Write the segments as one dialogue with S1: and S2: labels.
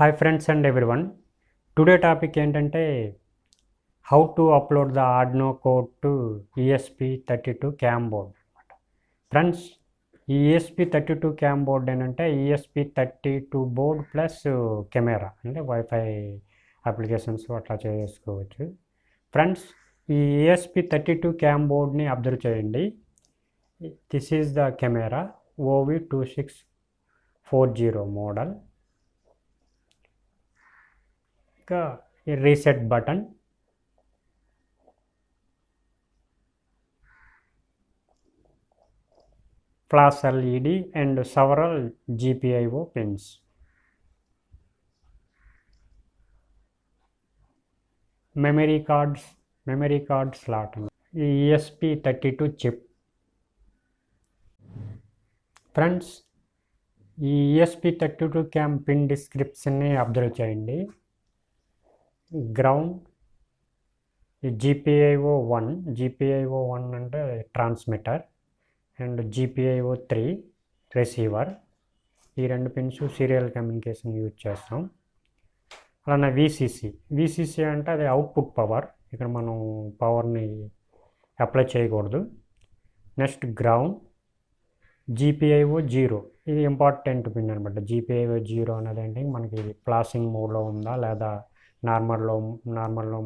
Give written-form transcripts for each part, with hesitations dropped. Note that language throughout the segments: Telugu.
S1: Hi friends and everyone. Today topic ఏంటంటే how to upload the Arduino code to ESP32cam board. Friends, ఈ ESP32cam బోర్డ్ ఏంటంటే ESP32 బోర్డ్ ప్లస్ కెమెరా అంటే వైఫై అప్లికేషన్స్ అట్లా చేసుకోవచ్చు. ఫ్రెండ్స్, ఈ ESP32cam బోర్డ్ని అబ్జర్వ్ చేయండి. This is the camera OV2640 model. ఇంకా ఈ reset button, flash LED and several GPIO pins. Memory card slot. ఈ ESP32 చిప్. ఫ్రెండ్స్, ఈ ESP32cam పిన్ డిస్క్రిప్షన్ని అబ్జర్వ్ చేయండి. గ్రౌండ్, GPIO1 అంటే ట్రాన్స్మిటర్ అండ్ GPIO3 రిసీవర్. ఈ రెండు పిన్స్ సీరియల్ కమ్యూనికేషన్ యూజ్ చేస్తాం. అలానే VCC అంటే అది అవుట్పుట్ పవర్. ఇక్కడ మనం పవర్ని అప్లై చేయకూడదు. నెక్స్ట్ గ్రౌండ్, GPIO0 ఇది ఇంపార్టెంట్ పిన్ అనమాట. GPIO0 అనేది ఏంటి, మనకి ఫ్లాషింగ్ మోడ్లో ఉందా లేదా నార్మల్లో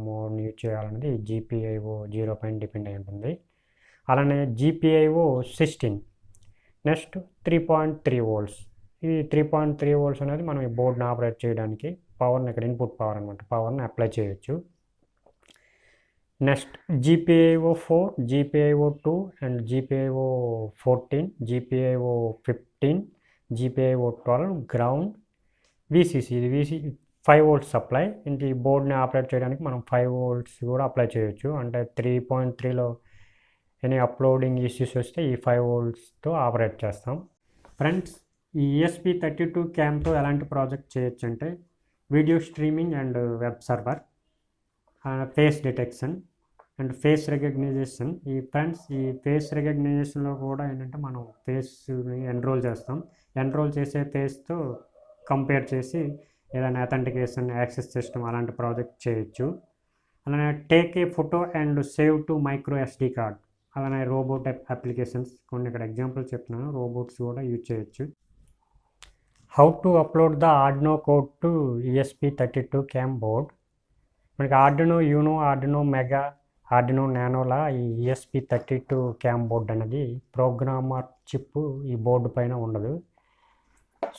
S1: మోడ్ యూజ్ చేయాలనేది GPIO0 పైన డిపెండ్ అయి ఉంటుంది. అలానే GPIO16. Next 3.3 volts. ఈ 3.3 volts అనేది మనం ఈ బోర్డ్ని ఆపరేట్ చేయడానికి పవర్ని, ఇక్కడ ఇన్పుట్ పవర్ అనమాట, పవర్ని అప్లై చేయొచ్చు. Next GPIO4, GPIO2 and GPIO14, GPIO15, GPIO12, ground, VCC. ఇది 5 volts సప్లై. ఇంక ఈ బోర్డ్ని ఆపరేట్ చేయడానికి మనం 5 volts కూడా అప్లై చేయొచ్చు. అంటే 3.3లో ఎనీ అప్లోడింగ్ ఇష్యూస్ వస్తే ఈ 5 voltsతో ఆపరేట్ చేస్తాం. ఫ్రెండ్స్, ఈ ESP32camతో ఎలాంటి ప్రాజెక్ట్ చేయొచ్చు అంటే video streaming and web server, face detection and face recognition. ఈ ఫేస్ రికగ్నైజేషన్లో కూడా ఏంటంటే మనం ఫేస్ని ఎన్రోల్ చేస్తాం. ఎన్రోల్ చేసే ఫేస్తో కంపేర్ చేసి ఏదైనా అథెంటికేషన్, యాక్సెస్ సిస్టమ్ అలాంటి ప్రాజెక్ట్ చేయొచ్చు. అలానే take a photo and save to micro SD card. అలానే రోబోట్ అప్లికేషన్స్, కొన్ని ఇక్కడ ఎగ్జాంపుల్స్ చెప్తున్నాను. రోబోట్స్ కూడా యూజ్ చేయొచ్చు. How to upload the Arduino code to ESP32cam board. మనకి Arduino Uno, Arduino Mega, Arduino నానోలా ఈ ESP32cam బోర్డ్ అనేది ప్రోగ్రామర్ చిప్ ఈ బోర్డు పైన ఉండదు.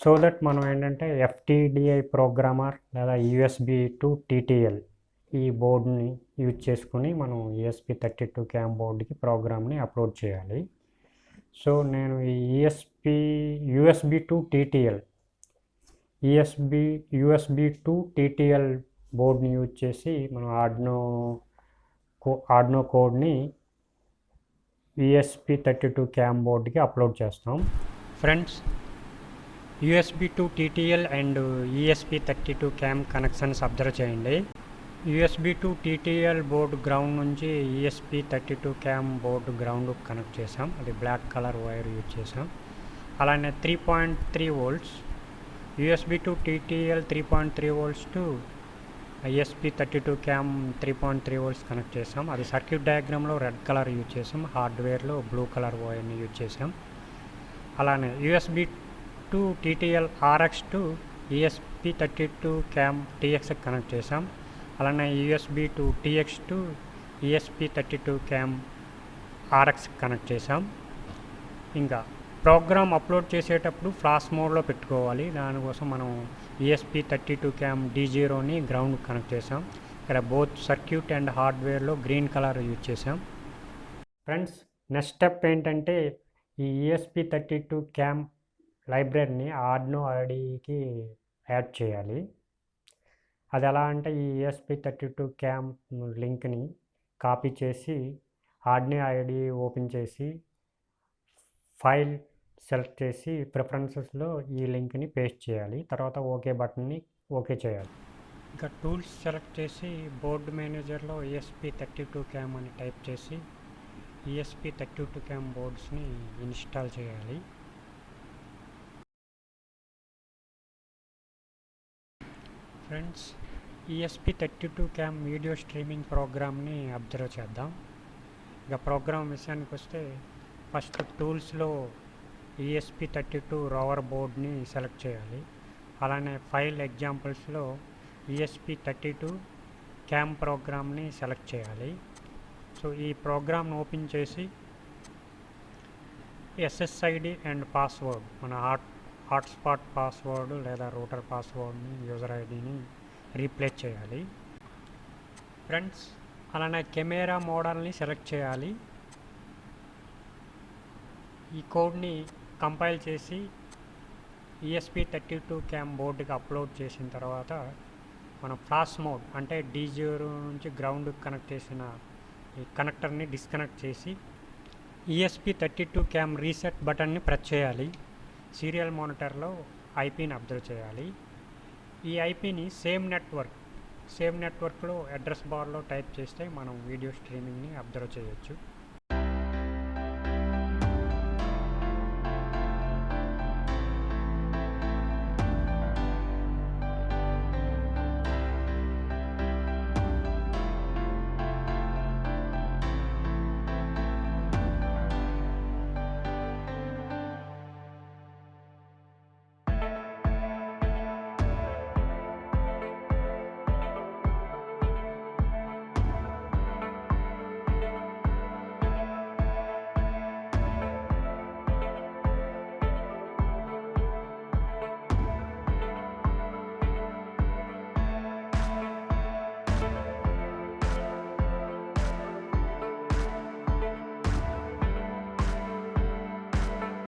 S1: సో దట్ మనం ఏంటంటే FTDI ప్రోగ్రామర్ లేదా USB to TTL ఈ బోర్డుని యూజ్ చేసుకుని మనం ESP32cam బోర్డుకి ప్రోగ్రామ్ని అప్లోడ్ చేయాలి. సో నేను ఈ USB to TTL బోర్డ్ని యూజ్ చేసి మనం ఆర్డినో కోడ్ని ESP32cam బోర్డుకి అప్లోడ్ చేస్తాం. Friends, USB to TTL and ESP32cam connections observe చేయండి. USB to TTL board ground నుంచి ESP32cam బోర్డు గ్రౌండ్ కనెక్ట్ చేసాం. అది బ్లాక్ కలర్ వైర్ యూజ్ చేసాం. అలానే 3.3 volts USB to TTL 3.3 volts to ESP32cam 3.3 volts connect చేసాం. అది సర్క్యూట్ డయాగ్రామ్లో రెడ్ కలర్ యూజ్ చేసాం, హార్డ్వేర్లో బ్లూ కలర్ వైర్ని యూజ్ చేసాం. అలానే USB to TTL RX to ESP32cam TX connect చేసాం. అలానే USB to TX to ESP32cam RX connect చేసాం. ఇంకా ప్రోగ్రామ్ అప్లోడ్ చేసేటప్పుడు ఫ్లాష్ మోడ్లో పెట్టుకోవాలి. దానికోసం మనం ESP32cam D0ని గ్రౌండ్ కనెక్ట్ చేసాం. ఇక్కడ బోత్ సర్క్యూట్ అండ్ హార్డ్వేర్లో గ్రీన్ కలర్ యూజ్ చేసాం. ఫ్రెండ్స్, నెక్స్ట్ స్టెప్ ఏంటంటే ఈ ESP32cam లైబ్రరీని ఆర్డినో ఐడికి యాడ్ చేయాలి. అది ఎలా అంటే ఈ ESP32cam లింక్ని కాపీ చేసి ఆర్డినో ఐడి ఓపెన్ చేసి ఫైల్ సెలెక్ట్ చేసి ప్రిఫరెన్సెస్లో ఈ లింక్ని పేస్ట్ చేయాలి. తర్వాత ఓకే బటన్ని ఓకే చేయాలి. ఇంకా టూల్స్ సెలెక్ట్ చేసి బోర్డు మేనేజర్లో ESP32cam అని టైప్ చేసి ESP32cam బోర్డ్స్ని ఇన్స్టాల్ చేయాలి. ఫ్రెండ్స్, ESP32cam వీడియో స్ట్రీమింగ్ ప్రోగ్రామ్ని అబ్జర్వ్ చేద్దాం. ఇక ప్రోగ్రామ్ విషయానికి వస్తే ఫస్ట్ టూల్స్లో ESP32 రోవర్ బోర్డ్ని సెలెక్ట్ చేయాలి. అలానే ఫైల్ ఎగ్జాంపుల్స్లో ESP32cam ప్రోగ్రామ్ని సెలెక్ట్ చేయాలి. సో ఈ ప్రోగ్రామ్ను ఓపెన్ చేసి SSID అండ్ పాస్వర్డ్, మన హాట్స్పాట్ పాస్వర్డ్ లేదా రూటర్ పాస్వర్డ్ని, యూజర్ ఐడిని రీప్లేస్ చేయాలి. ఫ్రెండ్స్, అలానే కెమెరా మోడల్ని సెలెక్ట్ చేయాలి. ఈ కోడ్ని కంపైల్ చేసి ESP32cam బోర్డుకి అప్లోడ్ చేసిన తర్వాత మనం ఫ్లాష్ మోడ్ అంటే D0 నుంచి గ్రౌండ్ కనెక్ట్ చేసిన ఈ కనెక్టర్ని డిస్కనెక్ట్ చేసి ESP32cam రీసెట్ బటన్ని ప్రెస్ చేయాలి. సీరియల్ మానిటర్లో ఐపీని అబ్జర్వ్ చేయాలి. ఈ ఐపీని సేమ్ నెట్వర్క్లో అడ్రస్ బార్లో టైప్ చేస్తే మనం వీడియో స్ట్రీమింగ్ని అబ్జర్వ్ చేయొచ్చు.